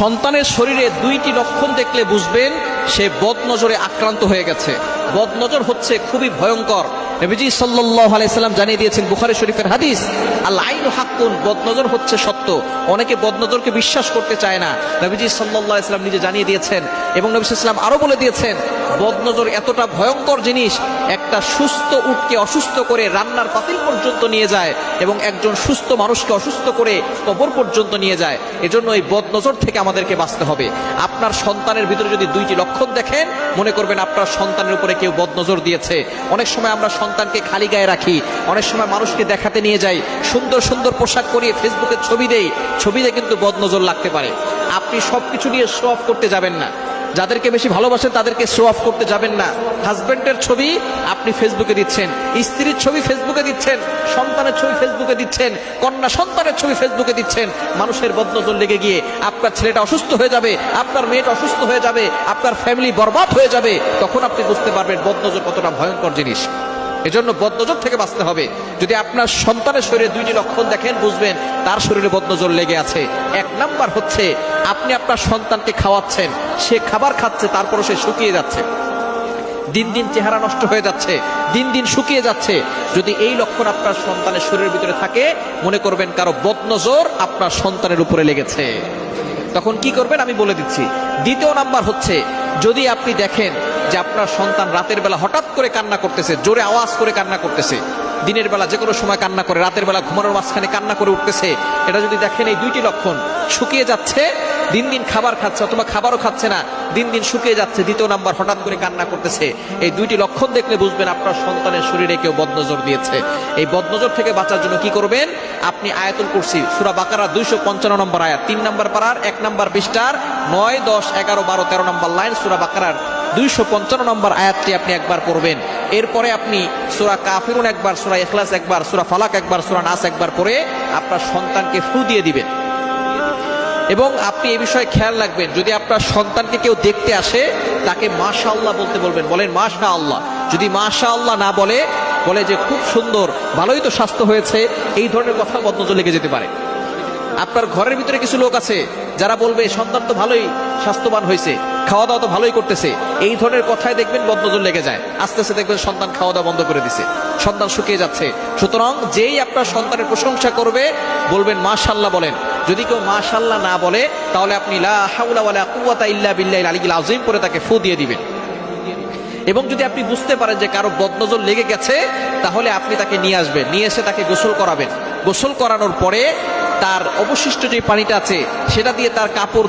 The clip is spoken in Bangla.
সন্তানের শরীরে দুইটি লক্ষণ দেখলে বুঝবেন সে বদনজরে আক্রান্ত হয়ে গেছে। বদনজর হচ্ছে খুবই ভয়ঙ্কর। নবীজি সাল্লাল্লাহু আলাইহি সাল্লাম জানিয়ে দিয়েছেন, বুখারী শরীফের হাদিস, আল আইনু হাক্কুন, বদনজর হচ্ছে সত্য। অনেকে বদনজরকে বিশ্বাস করতে চায় না। নবীজি সাল্লাল্লাহু আলাইহি সাল্লাম নিজে জানিয়ে দিয়েছেন এবং নবী সাল্লাল্লাহু আলাইহি সাল্লাম আরো বলে দিয়েছেন, বদনজর এতটা ভয়ঙ্কর জিনিস, একটা সুস্থ উটকে অসুস্থ করে রান্নার পাতিল পর্যন্ত নিয়ে যায় এবং একজন সুস্থ মানুষকে অসুস্থ করে কবর পর্যন্ত নিয়ে যায়। এজন্য এই বদনজর থেকে আমাদেরকে বাঁচতে হবে। আপনার সন্তানের ভিতরে যদি দুইটি লক্ষণ দেখেন, মনে করবেন আপনার সন্তানের উপরে কেউ বদনজর দিয়েছে। অনেক সময় আমরা সন্তানকে খালি গায়ে রাখি, অনেক সময় মানুষকে দেখাতে নিয়ে যাই, সুন্দর সুন্দর পোশাক পরিয়ে ফেসবুকে ছবি দেই, ছবিতে কিন্তু বদনজর লাগতে পারে। আপনি সবকিছু নিয়ে শো অফ করতে যাবেন না। যাদেরকে বেশি ভালোবাসেন তাদেরকে শো অফ করতে যাবেন না। হাজবেন্ডের ছবি আপনি ফেসবুকে দিচ্ছেন, স্ত্রীর ছবি ফেসবুকে দিচ্ছেন, সন্তানের ছবি ফেসবুকে দিচ্ছেন, কন্যা সন্তানের ছবি ফেসবুকে দিচ্ছেন। মানুষের বদনজর লেগে গিয়ে আপনার ছেলেটা অসুস্থ হয়ে যাবে, আপনার মেয়েটা অসুস্থ হয়ে যাবে, আপনার ফ্যামিলি বরবাদ হয়ে যাবে। তখন আপনি বুঝতে পারবেন বদনজর কতটা ভয়ঙ্কর জিনিস। এজন্য বদনজর থেকে বাঁচতে হবে। যদি আপনার সন্তানের শরীরে দুইটি লক্ষণ দেখেন, বুঝবেন তার শরীরে বদনজর লেগে আছে। এক নাম্বার হচ্ছে, আপনি আপনার সন্তানকে খাওয়াচ্ছেন, সে খাবার খাচ্ছে, তারপরও সে শুকিয়ে যাচ্ছে, দিন দিন চেহারা নষ্ট হয়ে যাচ্ছে, দিন দিন শুকিয়ে যাচ্ছে। যদি এই লক্ষণ আপনার সন্তানের শরীরের ভিতরে থাকে, মনে করবেন কারো বদনজর আপনার সন্তানের উপরে লেগেছে। তখন কি করবেন আমি বলে দিচ্ছি। দ্বিতীয় নাম্বার হচ্ছে, যদি আপনি দেখেন যে আপনার সন্তান রাতের বেলা হঠাৎ করে কান্না করতেছে, জোরে আওয়াজ করে কান্না করতেছে, দিনের বেলা যে কোনো সময় কান্না করে, রাতের বেলা ঘুমানোর মাঝখানে কান্না করে উঠতেছে, এটা যদি দেখেন এই দুইটি লক্ষণ, শুকিয়ে যাচ্ছে, দিন দিন খাবার খাচ্ছে অথবা খাবারও খাচ্ছে না, দিন দিন শুকিয়ে যাচ্ছে, দ্বিতীয় নাম্বার হঠাৎ করে কান্না করতেছে, এই দুইটি লক্ষণ দেখলে বুঝবেন আপনার সন্তানের শরীরে কেউ বদনজর দিয়েছে। এই বদনজর থেকে বাঁচার জন্য কি করবেন? আপনি আয়াতুল কুরসি সূরা বাকারা 255 নম্বর আয়াত, 3 নম্বর পারার 1 নম্বর পৃষ্ঠার 9, 10, 11, 12, 13 নম্বর লাইন, সূরা বাকারার 255 নম্বর আয়াতটি আপনি একবার পড়বেন। এরপরে আপনি সূরা কাফিরুন একবার, সূরা ইখলাস একবার, সূরা ফালাক একবার, সূরা নাস একবার পড়ে আপনার সন্তানকে ফু দিয়ে দিবেন। এবং আপনি এই বিষয়ে খেয়াল রাখবেন, যদি আপনার সন্তানকে কেউ দেখতে আসে, তাকে মাশাআল্লাহ বলতে বলবেন, বলেন মাশাআল্লাহ। যদি মাশাআল্লাহ না বলে, বলে যে খুব সুন্দর, ভালোই তো স্বাস্থ্য হয়েছে, এই ধরনের কথা বদনজর লেগে যেতে পারে। আপনার ঘরের ভিতরে কিছু লোক আছে যারা বলবে সন্তান তো ভালোই স্বাস্থ্যবান হয়েছে, খাওয়া দাওয়া তো ভালোই করতেছে, এই ধরনের কথায় দেখবেন বদনজর লেগে যায়। আস্তে আস্তে দেখবেন সন্তান খাওয়া দাওয়া বন্ধ করে দিছে, সন্তান শুকিয়ে যাচ্ছে। সুতরাং যেই আপনার সন্তানের প্রশংসা করবে, বলবেন মাশাআল্লাহ বলেন। যদি কেউ মাশাআল্লাহ না বলে, তাহলে আপনি লা হাওলা ওয়ালা কুওয়াতা ইল্লা বিল্লাহিল আলিয়্যিল আযীম পরে তাকে ফু দিয়ে দিবেন। এবং যদি আপনি বুঝতে পারেন যে কারো বদনজর লেগে গেছে, তাহলে আপনি তাকে নিয়ে আসবেন, নিয়ে এসে তাকে গোসল করাবেন। গোসল করানোর পরে তার অবশিষ্ট যে পানিটা আছে সেটা দিয়ে তার কাপড়